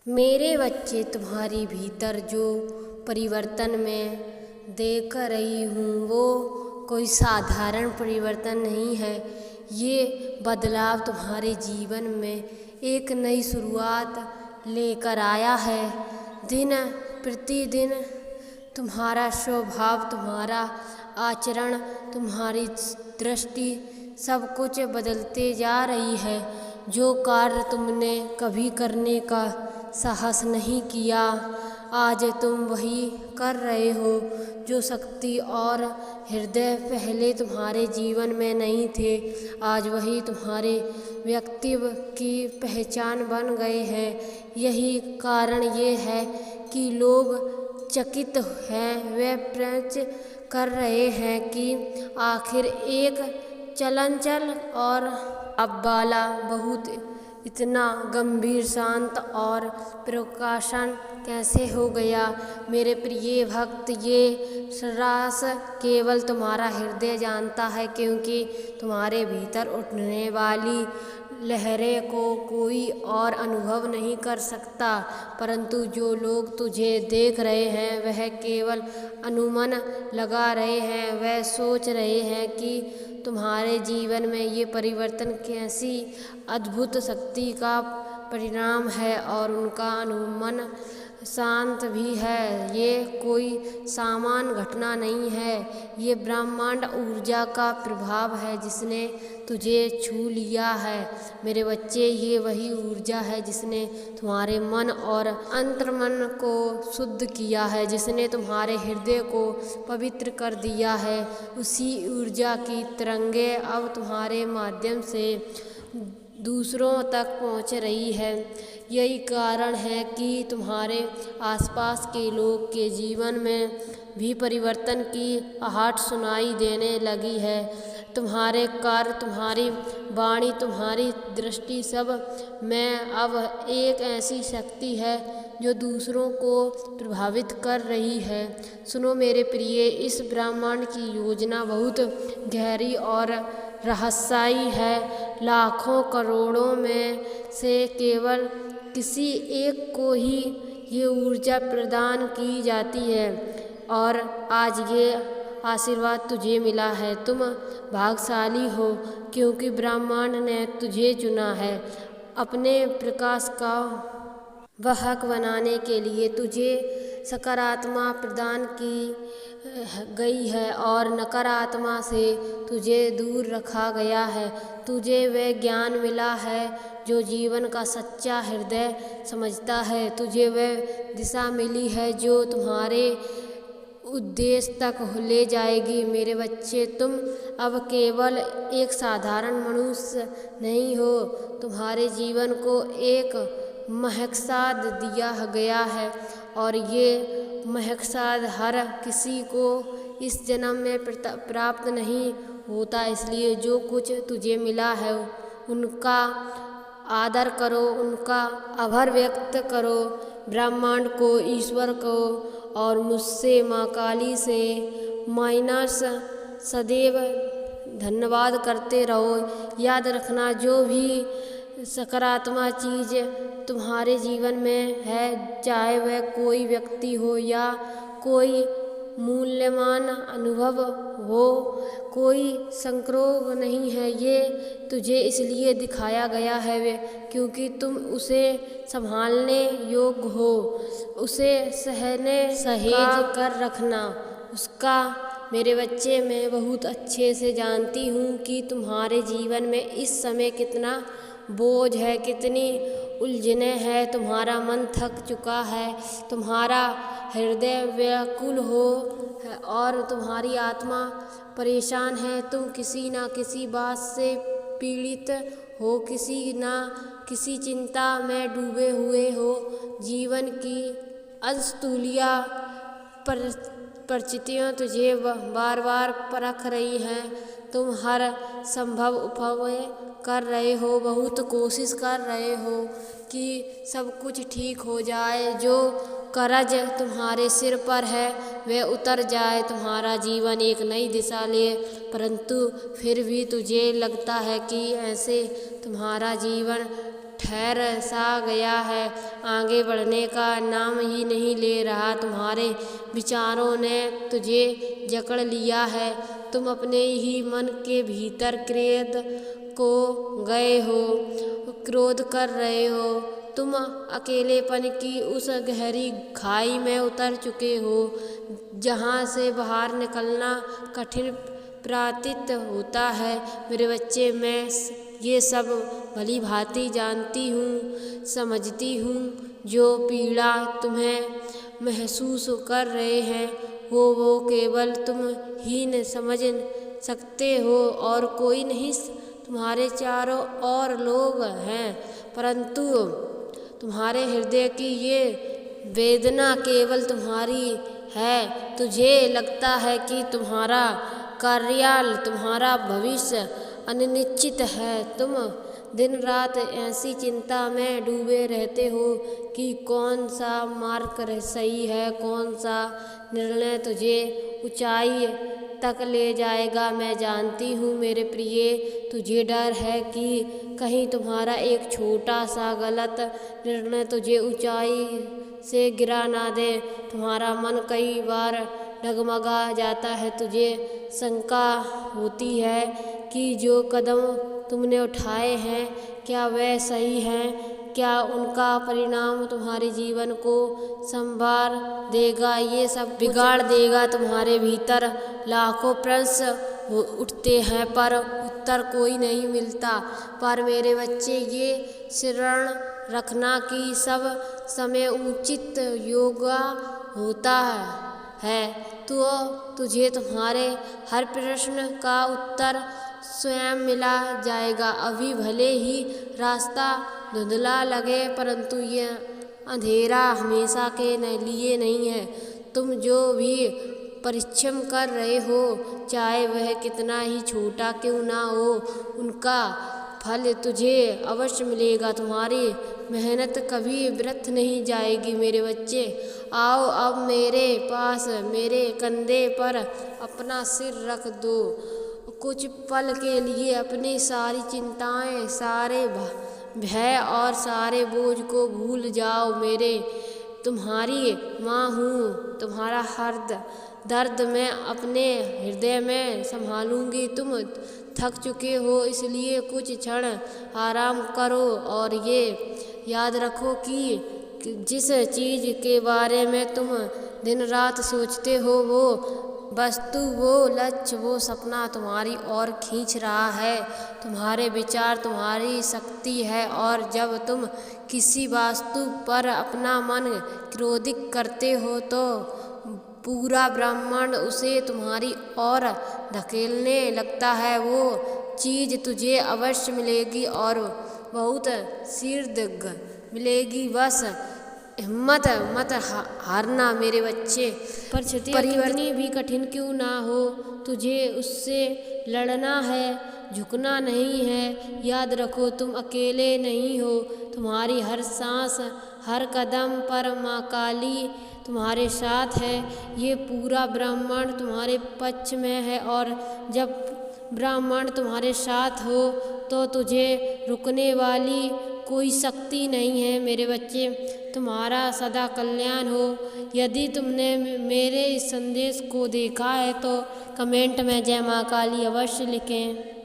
मेरे बच्चे, तुम्हारी भीतर जो परिवर्तन मैं देख रही हूँ वो कोई साधारण परिवर्तन नहीं है। ये बदलाव तुम्हारे जीवन में एक नई शुरुआत लेकर आया है। दिन प्रतिदिन तुम्हारा स्वभाव, तुम्हारा आचरण, तुम्हारी दृष्टि सब कुछ बदलते जा रही है। जो कार्य तुमने कभी करने का साहस नहीं किया, आज तुम वही कर रहे हो। जो शक्ति और हृदय पहले तुम्हारे जीवन में नहीं थे, आज वही तुम्हारे व्यक्तित्व की पहचान बन गए हैं। यही कारण ये है कि लोग चकित हैं, वे प्रश्न कर रहे हैं कि आखिर एक चंचल और अब्बाला बहुत इतना गंभीर, शांत और प्रकाशन कैसे हो गया। मेरे प्रिय भक्त, ये राज केवल तुम्हारा हृदय जानता है, क्योंकि तुम्हारे भीतर उठने वाली लहरें को कोई और अनुभव नहीं कर सकता। परंतु जो लोग तुझे देख रहे हैं वह केवल अनुमान लगा रहे हैं। वह सोच रहे हैं कि तुम्हारे जीवन में ये परिवर्तन कैसी अद्भुत शक्ति का परिणाम है, और उनका अनुमान शांत भी है। ये कोई सामान्य घटना नहीं है, ये ब्रह्मांड ऊर्जा का प्रभाव है जिसने तुझे छू लिया है। मेरे बच्चे, ये वही ऊर्जा है जिसने तुम्हारे मन और अंतर्मन को शुद्ध किया है, जिसने तुम्हारे हृदय को पवित्र कर दिया है। उसी ऊर्जा की तरंगें अब तुम्हारे माध्यम से दूसरों तक पहुंच रही है। यही कारण है कि तुम्हारे आसपास के लोग के जीवन में भी परिवर्तन की आहट सुनाई देने लगी है। तुम्हारे कार्य, तुम्हारी वाणी, तुम्हारी दृष्टि सब में अब एक ऐसी शक्ति है जो दूसरों को प्रभावित कर रही है। सुनो मेरे प्रिय, इस ब्रह्मांड की योजना बहुत गहरी और रहस्यमयी है। लाखों करोड़ों में से केवल किसी एक को ही ये ऊर्जा प्रदान की जाती है, और आज ये आशीर्वाद तुझे मिला है। तुम भाग्यशाली हो, क्योंकि ब्रह्मांड ने तुझे चुना है अपने प्रकाश का वाहक बनाने के लिए। तुझे सकारात्मक प्रदान की गई है और नकारात्मक से तुझे दूर रखा गया है। तुझे वह ज्ञान मिला है जो जीवन का सच्चा हृदय समझता है। तुझे वह दिशा मिली है जो तुम्हारे उद्देश्य तक ले जाएगी। मेरे बच्चे, तुम अब केवल एक साधारण मनुष्य नहीं हो, तुम्हारे जीवन को एक मकसद दिया गया है, और ये मकसद हर किसी को इस जन्म में प्राप्त नहीं होता। इसलिए जो कुछ तुझे मिला है उनका आदर करो, उनका आभार व्यक्त करो। ब्रह्मांड को, ईश्वर को और मुझसे, माँ काली से माइनस सदैव धन्यवाद करते रहो। याद रखना, जो भी सकारात्मक चीज़ तुम्हारे जीवन में है, चाहे वह कोई व्यक्ति हो या कोई मूल्यवान अनुभव हो, कोई संक्रोध नहीं है। ये तुझे इसलिए दिखाया गया है क्योंकि तुम उसे संभालने योग्य हो। उसे सहेज कर रखना। उसका मेरे बच्चे, मैं बहुत अच्छे से जानती हूँ कि तुम्हारे जीवन में इस समय कितना बोझ है, कितनी उलझने हैं। तुम्हारा मन थक चुका है, तुम्हारा हृदय व्याकुल हो और तुम्हारी आत्मा परेशान है। तुम किसी ना किसी बात से पीड़ित हो, किसी ना किसी चिंता में डूबे हुए हो। जीवन की अस्तुलिया परिस्थितियाँ तुझे बार बार परख रही हैं। तुम हर संभव उपाय कर रहे हो, बहुत कोशिश कर रहे हो कि सब कुछ ठीक हो जाए। जो कर्ज तुम्हारे सिर पर है वह उतर जाए, तुम्हारा जीवन एक नई दिशा ले। परंतु फिर भी तुझे लगता है कि ऐसे तुम्हारा जीवन ठहर सा गया है, आगे बढ़ने का नाम ही नहीं ले रहा। तुम्हारे विचारों ने तुझे जकड़ लिया है, तुम अपने ही मन के भीतर क्रोध को गए हो, क्रोध कर रहे हो। तुम अकेलेपन की उस गहरी खाई में उतर चुके हो जहाँ से बाहर निकलना कठिन प्रतीत होता है। मेरे बच्चे, मैं ये सब भली भांति जानती हूँ, समझती हूँ। जो पीड़ा तुम्हें महसूस कर रहे हैं वो केवल तुम ही न समझ सकते हो और कोई नहीं। तुम्हारे चारों ओर लोग हैं, परंतु तुम्हारे हृदय की ये वेदना केवल तुम्हारी है। तुझे लगता है कि तुम्हारा कार्यकाल, तुम्हारा भविष्य अनिश्चित है। तुम दिन रात ऐसी चिंता में डूबे रहते हो कि कौन सा मार्ग सही है, कौन सा निर्णय तुझे ऊंचाई तक ले जाएगा। मैं जानती हूँ मेरे प्रिय, तुझे डर है कि कहीं तुम्हारा एक छोटा सा गलत निर्णय तुझे ऊंचाई से गिरा ना दे। तुम्हारा मन कई बार डगमगा जाता है, तुझे शंका होती है कि जो कदम तुमने उठाए हैं क्या वे सही हैं, क्या उनका परिणाम तुम्हारे जीवन को संवार देगा, ये सब बिगाड़ देगा। तुम्हारे भीतर लाखों प्रश्न उठते हैं पर उत्तर कोई नहीं मिलता। पर मेरे बच्चे, ये स्मरण रखना कि सब समय उचित योगा होता है। तो तुझे तुम्हारे हर प्रश्न का उत्तर स्वयं मिला जाएगा। अभी भले ही रास्ता धुंधला लगे, परंतु यह अंधेरा हमेशा के लिए नहीं है। तुम जो भी परिश्रम कर रहे हो, चाहे वह कितना ही छोटा क्यों ना हो, उनका फल तुझे अवश्य मिलेगा। तुम्हारी मेहनत कभी व्यर्थ नहीं जाएगी। मेरे बच्चे, आओ अब मेरे पास, मेरे कंधे पर अपना सिर रख दो। कुछ पल के लिए अपनी सारी चिंताएं, सारे भय और सारे बोझ को भूल जाओ। मेरे तुम्हारी माँ हूँ, तुम्हारा हर दर्द मैं अपने हृदय में संभालूंगी। तुम थक चुके हो, इसलिए कुछ क्षण आराम करो और ये याद रखो कि जिस चीज़ के बारे में तुम दिन रात सोचते हो, वो वस्तु, वो लक्ष्य, वो सपना तुम्हारी ओर खींच रहा है। तुम्हारे विचार तुम्हारी शक्ति है और जब तुम किसी वस्तु पर अपना मन क्रोधित करते हो तो पूरा ब्रह्मांड उसे तुम्हारी ओर धकेलने लगता है। वो चीज़ तुझे अवश्य मिलेगी और बहुत शीघ्र मिलेगी। बस हिम्मत मत हारना मेरे बच्चे। परिस्थितियाँ कितनी भी कठिन क्यों ना हो, तुझे उससे लड़ना है, झुकना नहीं है। याद रखो, तुम अकेले नहीं हो। तुम्हारी हर सांस, हर कदम पर माँ काली तुम्हारे साथ है। ये पूरा ब्रह्मांड तुम्हारे पक्ष में है और जब ब्रह्मांड तुम्हारे साथ हो तो तुझे रुकने वाली कोई शक्ति नहीं है। मेरे बच्चे, तुम्हारा सदा कल्याण हो। यदि तुमने मेरे इस संदेश को देखा है तो कमेंट में जय माँ काली अवश्य लिखें।